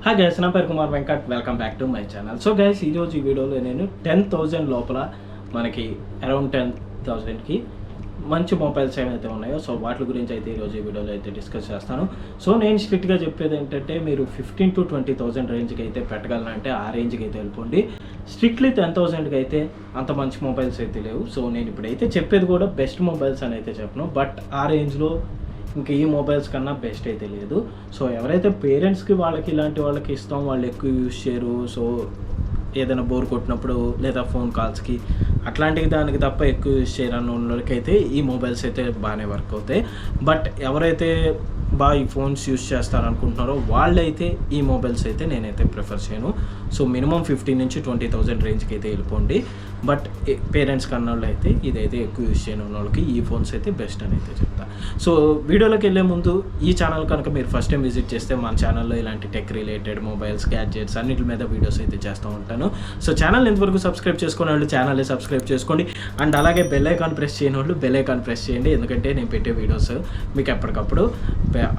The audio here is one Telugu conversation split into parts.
హాయ్ గైస్, నా పేరు Kumar Venkat. Welcome back to my channel. So guys, ఈరోజు ఈ వీడియోలో నేను 10,000 లోపల మనకి అరౌండ్ 10,000కి మంచి మొబైల్స్ ఏమైతే ఉన్నాయో సో వాటి గురించి అయితే ఈరోజు ఈ వీడియోలో అయితే డిస్కస్ చేస్తాను. సో నేను స్ట్రిక్ట్గా చెప్పేది ఏంటంటే మీరు 15,000 to 20,000 రేంజ్కి అయితే పెట్టగలనంటే ఆ రేంజ్కి అయితే వెళ్ళిపోండి. స్ట్రిక్ట్లీ 10,000కి అయితే అంత మంచి మొబైల్స్ అయితే లేవు. సో నేను ఇప్పుడైతే చెప్పేది కూడా బెస్ట్ మొబైల్స్ అని అయితే చెప్పను, బట్ ఆ రేంజ్లో ఇంకా ఈ మొబైల్స్ కన్నా బెస్ట్ అయితే లేదు. సో ఎవరైతే పేరెంట్స్కి వాళ్ళకి ఇలాంటి వాళ్ళకి ఇస్తాం, వాళ్ళు ఎక్కువ యూజ్ చేయరు, సో ఏదైనా బోర్ కొట్టినప్పుడు లేదా ఫోన్ కాల్స్కి అట్లాంటివి దానికి తప్ప ఎక్కువ యూజ్ చేయరన్న వాళ్ళకైతే ఈ మొబైల్స్ అయితే బాగానే వర్క్ అవుతాయి. బట్ ఎవరైతే బాగా ఈ ఫోన్స్ యూజ్ చేస్తారనుకుంటున్నారో వాళ్ళైతే ఈ మొబైల్స్ అయితే నేనైతే ప్రిఫర్ చేయను. సో మినిమం 15,000 నుంచి 20,000 రేంజ్కి అయితే వెళ్ళిపోండి. బట్ పేరెంట్స్ కన్నా వాళ్ళు అయితే ఇదైతే ఎక్కువ యూజ్ చేయని వాళ్ళకి ఈ ఫోన్స్ అయితే బెస్ట్ అని అయితే చెప్తా. సో వీడియోలోకి వెళ్ళే ముందు ఈ ఛానల్ కనుక మీరు ఫస్ట్ టైం విజిట్ చేస్తే మన ఛానల్లో ఇలాంటి టెక్ రిలేటెడ్ మొబైల్స్, గ్యాడ్జెట్స్ అన్నిటి మీద వీడియోస్ అయితే చేస్తూ ఉంటాను. సో ఛానల్ ఇంతవరకు సబ్స్క్రైబ్ చేసుకునే వాళ్ళు ఛానల్ని సబ్స్క్రైబ్ చేసుకోండి. అండ్ అలాగే బెల్ ఐకాన్ ప్రెస్ చేయని వాళ్ళు బెల్ ఐకాన్ ప్రెస్ చేయండి, ఎందుకంటే నేను పెట్టే వీడియోస్ మీకు ఎప్పటికప్పుడు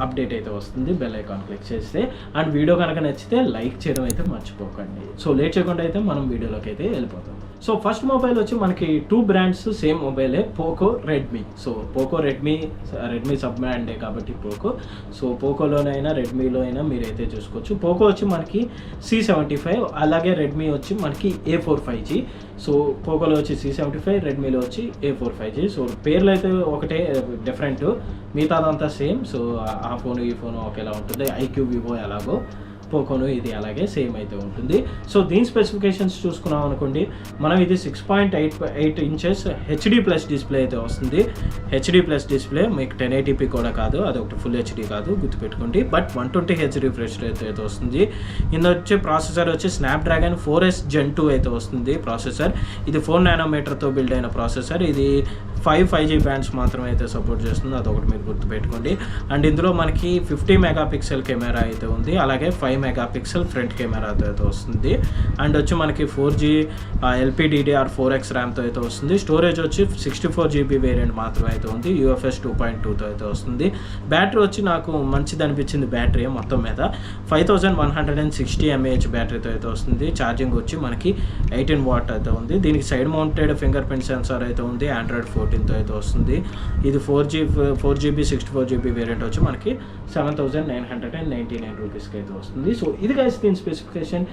అప్డేట్ అయితే వస్తుంది బెల్ ఐకాన్ క్లిక్ చేస్తే. అండ్ వీడియో కనుక నచ్చితే లైక్ చేయడం అయితే మర్చిపోకండి. సో లేట్ చేయకుండా అయితే మనం వీడియోలోకి అయితే వెళ్ళిపోతాం. సో ఫస్ట్ మొబైల్ వచ్చి మనకి 2 బ్రాండ్స్ సేమ్ మొబైలే, Poco, Redmi. So Poco, Redmi sub బ్రాండే కాబట్టి పోకో. సో పోకోలోనైనా రెడ్మీలో అయినా మీరైతే చూసుకోవచ్చు. పోకో వచ్చి మనకి C75, అలాగే రెడ్మీ వచ్చి మనకి A4 5G. సో పోకోలో వచ్చి C75, రెడ్మీలో వచ్చి A4 5G. సో పేర్లు అయితే ఒకటే, డిఫరెంట్, మిగతాదంతా సేమ్. సో ఆ ఫోను ఈ ఫోను ఒకేలా ఉంటుంది. ఐక్యూ, వివో ఎలాగో పోకోను ఇది అలాగే సేమ్ అయితే ఉంటుంది. సో దీని స్పెసిఫికేషన్స్ చూసుకున్నాం అనుకోండి, మనం ఇది 6.8 ఇంచెస్ హెచ్డి ప్లస్ డిస్ప్లే అయితే వస్తుంది. హెచ్డి ప్లస్ డిస్ప్లే మీకు 1080p కూడా కాదు, అది ఒకటి ఫుల్ హెచ్డి కాదు, గుర్తుపెట్టుకోండి. బట్ 120Hz రిఫ్రెష్ రేట్ అయితే వస్తుంది. ఇందులో వచ్చే ప్రాసెసర్ వచ్చి స్నాప్డ్రాగన్ 4S Gen 2 అయితే వస్తుంది ప్రాసెసర్. ఇది 4 nanometerతో బిల్డ్ అయిన ప్రాసెసర్. ఇది 5G బ్యాండ్స్ మాత్రమే అయితే సపోర్ట్ చేస్తుంది, అదొకటి మీరు గుర్తుపెట్టుకోండి. అండ్ ఇందులో మనకి 50 మెగాపిక్సెల్ కెమెరా అయితే ఉంది, అలాగే 5 మెగాపిక్సెల్ ఫ్రంట్ కెమెరా అయితే వస్తుంది. అండ్ వచ్చి మనకి 4G LPDDR4X ర్యామ్తో అయితే వస్తుంది. స్టోరేజ్ వచ్చి 64GB వేరియంట్ మాత్రమే అయితే ఉంది, UFS 2.2తో అయితే వస్తుంది. బ్యాటరీ వచ్చి నాకు మంచిది అనిపించింది, బ్యాటరీ మొత్తం మీద 5160 mAh బ్యాటరీతో అయితే వస్తుంది. ఛార్జింగ్ వచ్చి మనకి 18 వాట్ అయితే ఉంది. దీనికి side mounted finger print censor అయితే ఉంది, Android 14తో అయితే వస్తుంది. ఇది 4GB 64GB వేరియంట్ వచ్చి మనకి 7,999 రూపీస్కి అయితే వస్తుంది. సో ఇది గైస్ దీని స్పెసిఫికేషన్.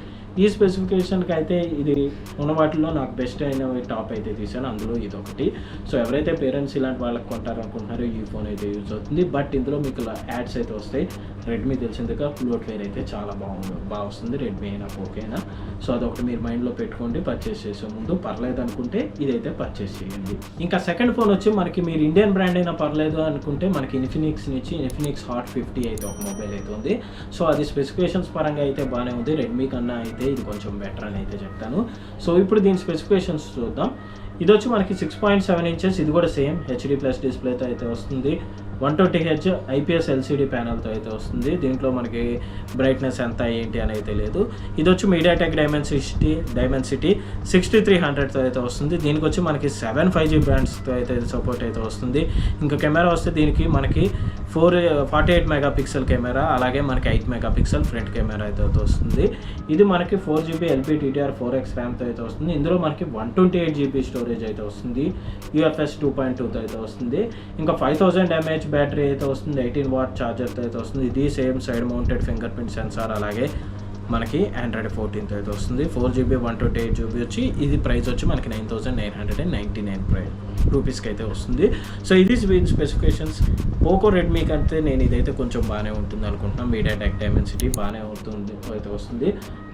ఈ స్పెసిఫికేషన్కి అయితే ఇది ఉన్న వాటిలో నాకు బెస్ట్ అయిన టాప్ అయితే తీసాను, అందులో ఇది ఒకటి. సో ఎవరైతే పేరెంట్స్ ఇలాంటి వాళ్ళకి కొంటారనుకుంటున్నారో ఈ ఫోన్ అయితే యూజ్ అవుతుంది. బట్ ఇందులో మీకు యాడ్స్ అయితే వస్తాయి. రెడ్మీ తెలిసిందిగా ఫ్లోట్వేర్ అయితే చాలా బాగా వస్తుంది, రెడ్మీ అయినా పోకో అయినా. సో అదొకటి మీరు మైండ్లో పెట్టుకోండి పర్చేస్ చేసే ముందు. పర్లేదు అనుకుంటే ఇదైతే పర్చేస్ చేయండి. ఇంకా సెకండ్ ఫోన్ వచ్చి మనకి మీరు ఇండియన్ బ్రాండ్ అయినా పర్లేదు అనుకుంటే మనకి ఇన్ఫినిక్స్ నుంచి ఇన్ఫినిక్స్ హాట్ 50 అయితే ఒక మొబైల్ అయితే ఉంది. సో అది స్పెసిఫికేషన్స్ పరంగా అయితే బాగానే ఉంది, రెడ్మీ కన్నా అయితే ఇది కొంచెం బెటర్ అని అయితే చెప్తాను. సో ఇప్పుడు దీని స్పెసిఫికేషన్స్ చూద్దాం. ఇది వచ్చి మనకి 6.7 ఇంచెస్, ఇది కూడా సేమ్ హెచ్డి ప్లస్ డిస్ప్లేతో అయితే వస్తుంది. 120Hz IPS LCD ప్యానల్తో అయితే వస్తుంది. దీంట్లో మనకి బ్రైట్నెస్ ఎంత ఏంటి అని అయితే లేదు. ఇది వచ్చి మీడియాటెక్ డైమెన్సిటీ 6300తో అయితే వస్తుంది. దీనికి వచ్చి మనకి 7 5G బ్యాండ్స్తో అయితే సపోర్ట్ అయితే వస్తుంది. ఇంకా కెమెరా వస్తే దీనికి మనకి 48 మెగాపిక్సెల్ కెమెరా, అలాగే మనకి 8 మెగాపిక్సెల్ ఫ్రంట్ కెమెరా అయితే వస్తుంది. ఇది మనకి 4GB LPDDR4X ర్యామ్తో అయితే వస్తుంది. ఇందులో మనకి 128GB స్టోరేజ్ అయితే వస్తుంది, UFS 2.2తో అయితే వస్తుంది. ఇంకా 5000 mAh బ్యాటరీ అయితే వస్తుంది, 18 వాట్ ఛార్జర్తో అయితే వస్తుంది. ఇది same side mounted finger print censor, అలాగే మనకి Android 14తో అయితే వస్తుంది. 4GB 128GB వచ్చి ఇది ప్రైస్ వచ్చి మనకి 9,999 రూపీస్కి అయితే వస్తుంది. సో ఇది స్పెసిఫికేషన్స్. పోకో, రెడ్మీ కంటే నేను ఇదైతే కొంచెం బాగానే ఉంటుంది అనుకుంటున్నాను. మీడియాటెక్ డైమెన్సిటీ బాగానే అవుతుంది అయితే వస్తుంది.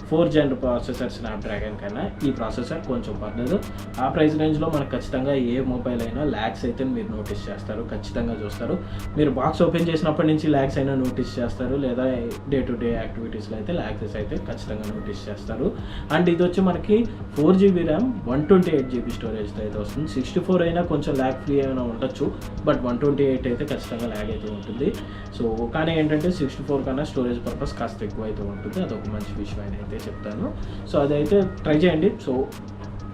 4th Gen ప్రాసెసర్ స్నాప్డ్రాగన్ కన్నా ఈ ప్రాసెసర్ కొంచెం పర్లేదు. ఆ ప్రైస్ రేంజ్లో మనకు ఖచ్చితంగా ఏ మొబైల్ అయినా ల్యాక్స్ అయితే మీరు నోటీస్ చేస్తారు, ఖచ్చితంగా చూస్తారు. మీరు బాక్స్ ఓపెన్ చేసినప్పటి నుంచి ల్యాక్స్ అయినా నోటీస్ చేస్తారు, లేదా డే టు డే యాక్టివిటీస్లో అయితే ల్యాక్సెస్ అయితే ఖచ్చితంగా నోటీస్ చేస్తారు. అండ్ ఇది వచ్చి మనకి 4GB ర్యామ్ 128GB స్టోరేజ్తో అయితే వస్తుంది. 64 అయినా కొంచెం ల్యాక్ ఫ్రీ అయినా ఉండొచ్చు, బట్ 128 అయితే ఖచ్చితంగా ల్యాగ్ అయితే ఉంటుంది. సో కానీ ఏంటంటే 64 కన్నా స్టోరేజ్ పర్పస్ కాస్త ఎక్కువ అయితే ఉంటుంది, అదొక మంచి విషయం అయితే చెప్తాను. సో అదైతే ట్రై చేయండి. సో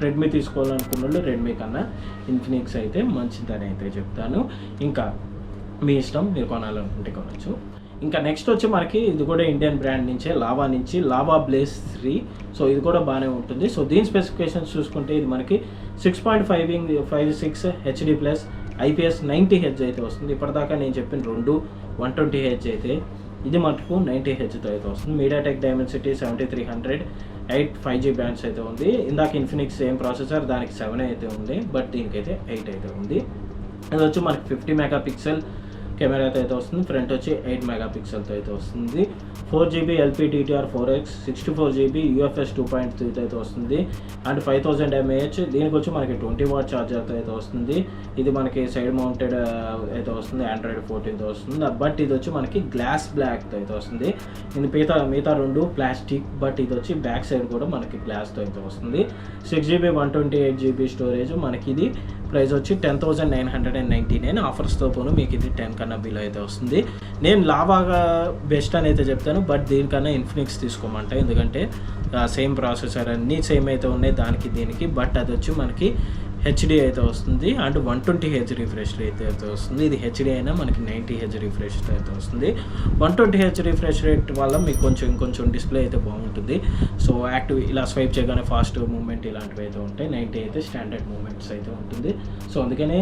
రెడ్మీ తీసుకోవాలనుకున్న వాళ్ళు రెడ్మీ కన్నా ఇన్ఫినిక్స్ అయితే మంచిదని అయితే చెప్తాను. ఇంకా మీ ఇష్టం, మీరు కొనాలనుకుంటే కొనవచ్చు. ఇంకా నెక్స్ట్ వచ్చి మనకి ఇది కూడా ఇండియన్ బ్రాండ్ నుంచే లావా నుంచి లావా బ్లేజ్ 3. సో ఇది కూడా బాగానే ఉంటుంది. సో దీని స్పెసిఫికేషన్స్ చూసుకుంటే ఇది మనకి 6.56 హెచ్డి ప్లస్ IPS 90Hz అయితే వస్తుంది. ఇప్పటిదాకా నేను చెప్పిన 120Hz అయితే ఇది మటుకు 90Hzతో అయితే వస్తుంది. మీడియాటెక్ డైమెన్సిటీ 7300 8 5G బ్యాండ్స్ అయితే ఉంది. ఇందాక ఇన్ఫినిక్స్ సేమ్ ప్రాసెసర్, దానికి 7 అయితే ఉంది, బట్ దీనికైతే 8 అయితే ఉంది. అది వచ్చి మనకి 50 మెగాపిక్సెల్ కెమెరాతో అయితే వస్తుంది. ఫ్రంట్ వచ్చి 8 మెగాపిక్సెల్తో అయితే వస్తుంది. 4GB LPDDR4X 64GB UFS 2.3 అయితే వస్తుంది. And 5000 mAh. దీనికి వచ్చి మనకి 20W ఛార్జర్తో అయితే వస్తుంది. ఇది మనకి సైడ్ మౌంటెడ్ అయితే వస్తుంది, Android 14తో వస్తుంది. బట్ ఇది వచ్చి మనకి గ్లాస్ బ్లాక్తో అయితే వస్తుంది. ఇది మిగతా 2 ప్లాస్టిక్, బట్ ఇది వచ్చి బ్యాక్ సైడ్ కూడా మనకి గ్లాస్తో అయితే వస్తుంది. 6GB 128GB storage. మనకి ఇది ప్రైస్ వచ్చి 10,999. ఆఫర్స్తో పోను మీకు ఇది 10 కన్నా బిలో అయితే వస్తుంది. నేను లావాగా బెస్ట్ అని అయితే చెప్తాను, బట్ దీనికన్నా ఇన్ఫినిక్స్ తీసుకోమంట, ఎందుకంటే సేమ్ ప్రాసెసర్ అన్నీ సేమ్ అయితే ఉన్నాయి దానికి దీనికి. బట్ అది వచ్చి మనకి హెచ్డి అయితే వస్తుంది అండ్ 120Hz రిఫ్రెష్ రేట్ అయితే వస్తుంది. ఇది హెచ్డి అయినా మనకి 90Hz రిఫ్రెష్ అయితే వస్తుంది. 120Hz రిఫ్రెష్ రేట్ వల్ల మీకు కొంచెం డిస్ప్లే అయితే బాగుంటుంది. సో యాక్టివ్ ఇలా స్వైప్ చేయగానే ఫాస్ట్ మూవ్మెంట్ ఇలాంటివి అయితే ఉంటాయి. 90 అయితే స్టాండర్డ్ మూవ్మెంట్స్ అయితే ఉంటుంది. సో అందుకనే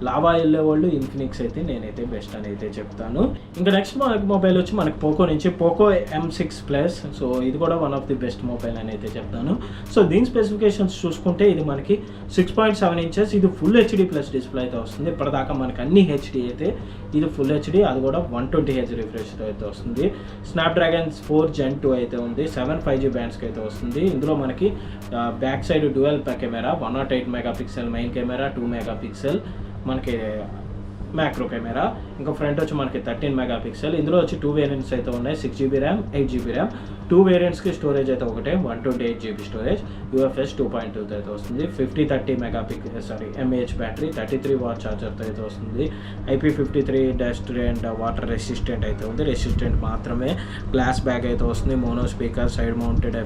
లావా వెళ్ళే వాళ్ళు ఇన్ఫినిక్స్ అయితే నేనైతే బెస్ట్ అని అయితే చెప్తాను. ఇంకా నెక్స్ట్ మనకి మొబైల్ వచ్చి మనకి పోకో నుంచి పోకో M6 Plus. సో ఇది కూడా one of the best mobile అని అయితే చెప్తాను. సో దీని స్పెసిఫికేషన్స్ చూసుకుంటే ఇది మనకి 6.7 inches, ఇది ఫుల్ హెచ్డి ప్లస్ డిస్ప్లే అయితే వస్తుంది. ఇప్పటిదాకా మనకి అన్ని హెచ్డి అయితే, ఇది ఫుల్ హెచ్డి, అది కూడా 120Hz రిఫ్రెష్ అయితే వస్తుంది. స్నాప్డ్రాగన్ 4 Gen 2 అయితే ఉంది. 7 5G బ్యాండ్స్కి అయితే వస్తుంది. ఇందులో మనకి back side dual camera, 108 megapixel main camera, 2 megapixel మనకి మ్యాక్రో కెమెరా. ఇంకా ఫ్రంట్ వచ్చి మనకి 13 మెగాపిక్సెల్. ఇందులో వచ్చి 2 వేరియంట్స్ అయితే ఉన్నాయి, 6GB RAM 8GB RAM. 2 వేరియంట్స్కి storage అయితే ఒకటే 128GB స్టోరేజ్, UFS 2.2 అయితే వస్తుంది. 50-30 mAh బ్యాటరీ, 33W ఛార్జర్తో అయితే వస్తుంది. IP53-3 అండ్ వాటర్ రెసిస్టెంట్ అయితే ఉంది. రెసిస్టెంట్ మాత్రమే. గ్లాస్ బ్యాగ్ అయితే వస్తుంది. Mono speaker, side mounted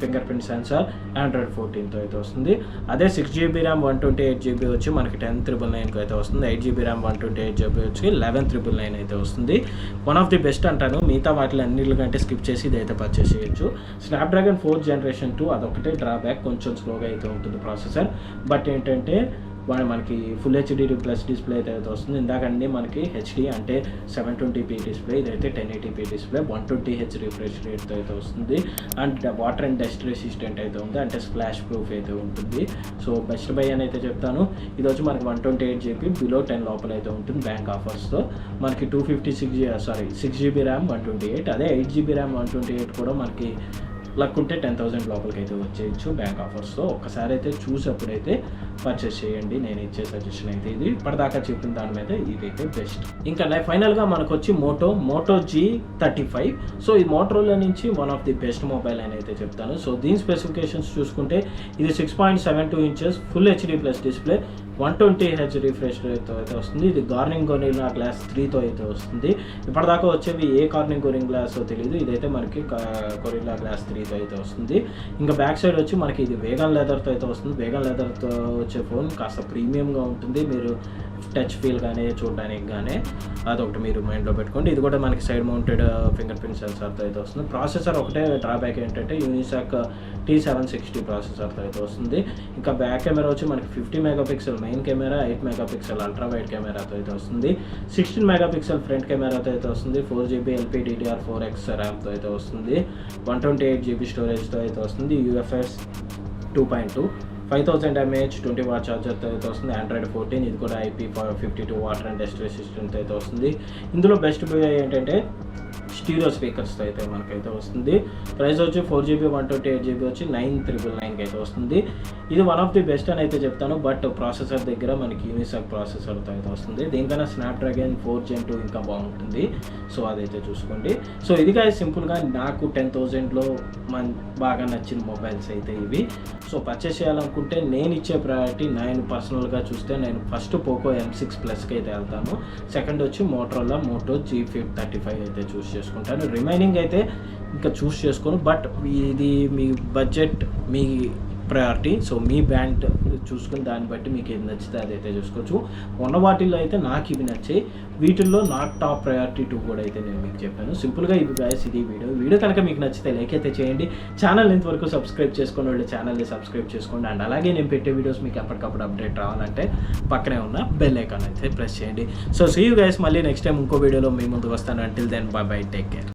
finger print censor, Android 14తో అయితే వస్తుంది. అదే 6GB ర్యామ్ 128GB వచ్చి మనకి 10,999కి అయితే వస్తుంది. 8GB ర్యామ్ 128GB వచ్చి 11,999 అయితే వస్తుంది. వన్ ఆఫ్ ది బెస్ట్ అంటాను. మిగతా వాటిలో అన్నిటికంటే స్కిప్ చేసి ఇది అయితే పర్చేస్ చేయొచ్చు. స్నాప్డ్రాగన్ 4 Gen 2 అదొకటే డ్రాబ్యాక్, కొంచెం స్లోగా అయితే ఉంటుంది ప్రాసెసర్. బట్ ఏంటంటే మనకి ఫుల్ హెచ్డి ప్లస్ డిస్ప్లే అయితే వస్తుంది. ఇందాకండి మనకి హెచ్డి అంటే 720p డిస్ప్లే, ఇదైతే 1080p డిస్ప్లే, 120Hz రిఫ్రెష్ రేట్తో అయితే వస్తుంది. And water and dust resistant అయితే ఉంది, అంటే స్ప్లాష్ ప్రూఫ్ అయితే ఉంటుంది. సో బెస్ట్ బై అని అయితే చెప్తాను. ఇది వచ్చి మనకి 128GB బిలో 10 లోపల అయితే ఉంటుంది బ్యాంక్ ఆఫర్స్తో. మనకి 6GB ర్యామ్ 128, అదే 8GB ర్యామ్ 128 కూడా మనకి లక్ ఉంటే 10,000 లోపలికి అయితే వచ్చేయచ్చు బ్యాంక్ ఆఫర్స్తో. ఒక్కసారి అయితే చూసేప్పుడైతే పర్చేస్ చేయండి. నేను ఇచ్చే సజెషన్ అయితే ఇది. ఇప్పటిదాకా చెప్పిన దాని మీద ఇదైతే బెస్ట్. ఇంకా ఫైనల్గా మనకు వచ్చి మోటో G35. సో ఈ మోటరోలా నుంచి one of the best mobile అని అయితే చెప్తాను. సో దీని స్పెసిఫికేషన్స్ చూసుకుంటే ఇది 6.72 inches full HD plus display, 120Hz refresh రేట్తో అయితే వస్తుంది. ఇది కార్నింగ్ గొరిల్లా గ్లాస్ 3తో అయితే వస్తుంది. ఇప్పటిదాకా వచ్చేవి ఏ కార్నింగ్ గొరిల్లా గ్లాస్ తెలియదు, ఇదైతే మనకి గొరిల్లా గ్లాస్ 3తో అయితే వస్తుంది. ఇంకా బ్యాక్ సైడ్ వచ్చి మనకి ఇది వేగన్ లెదర్తో అయితే వస్తుంది. వేగన్ లెదర్తో వచ్చే ఫోన్ కాస్త ప్రీమియంగా ఉంటుంది. మీరు టచ్ ఫీల్ కానీ చూడడానికి కానీ అదొకటి మీరు మైండ్లో పెట్టుకోండి. ఇది కూడా మనకి సైడ్ మౌంటెడ్ ఫింగర్ ప్రింట్ సెన్సార్తో అయితే వస్తుంది. ప్రాసెసర్ ఒకటే డ్రాబ్యాక్ ఏంటంటే యూనిసాక్ T760 ప్రాసెసర్తో అయితే వస్తుంది. ఇంకా బ్యాక్ కెమెరా వచ్చి మనకి 50 megapixel main camera, 8 megapixel ultra wide కెమెరాతో అయితే వస్తుంది. 16 మెగాపిక్సెల్ ఫ్రంట్ కెమెరాతో అయితే వస్తుంది. 4GB LPDDR4X ర్యామ్తో అయితే వస్తుంది. 128GB స్టోరేజ్తో అయితే వస్తుంది. UFS 2.2, 5000 mAh 20W ఛార్జర్తో అయితే వస్తుంది. Android 14, ఇది కూడా IP52 water and dust resistant అయితే వస్తుంది. ఇందులో బెస్ట్ ఏంటంటే స్టీరియో స్పీకర్స్తో అయితే మనకైతే వస్తుంది. ప్రైస్ వచ్చి 4GB 128GB వచ్చి 9,999కి అయితే వస్తుంది. ఇది వన్ ఆఫ్ ది బెస్ట్ అని అయితే చెప్తాను. బట్ ప్రాసెసర్ దగ్గర మనకి యూనిసాక్ ప్రాసెసర్తో అయితే వస్తుంది. దీనికన్నా స్నాప్డ్రాగన్ 4 Gen 2 ఇంకా బాగుంటుంది. సో అదైతే చూసుకోండి. సో ఇది కాదు సింపుల్గా నాకు 10,000లో బాగా నచ్చిన మొబైల్స్ అయితే ఇవి. సో పర్చేస్ చేయాలనుకుంటే నేను ఇచ్చే ప్రయారిటీ, నేను పర్సనల్గా చూస్తే నేను ఫస్ట్ పోకో M6 Plusకి అయితే వెళ్తాను. సెకండ్ వచ్చి మోటరోలా మోటో G35 అయితే చూస్ చేసుకుంటాను. రిమైనింగ్ అయితే ఇంకా చూస్ చేసుకోను. బట్ ఇది మీ బడ్జెట్, మీ ప్రయారిటీ. సో మీ బ్యాండ్ చూసుకుని దాన్ని బట్టి మీకు ఏది నచ్చితే అదైతే చూసుకోవచ్చు. ఉన్న వాటిల్లో అయితే నాకు ఇవి నచ్చాయి, వీటిల్లో నాకు టాప్ ప్రయారిటీ 2 కూడా అయితే నేను మీకు చెప్పాను. సింపుల్గా ఇది గాయస్, ఇది వీడియో కనుక మీకు నచ్చితే లైక్ అయితే చేయండి. ఛానల్ ఇంతవరకు సబ్స్క్రైబ్ చేసుకుని వాళ్ళు ఛానల్ని సబ్స్క్రైబ్ చేసుకోండి. అండ్ అలాగే నేను పెట్టే వీడియోస్ మీకు ఎప్పటికప్పుడు అప్డేట్ రావాలంటే పక్కనే ఉన్న బెల్ ఐకాన్ అయితే ప్రెస్ చేయండి. సో సీ యూ గైస్, మళ్ళీ నెక్స్ట్ టైం ఇంకో వీడియోలో మీ ముందుకు వస్తాను. Until then bye bye, take care.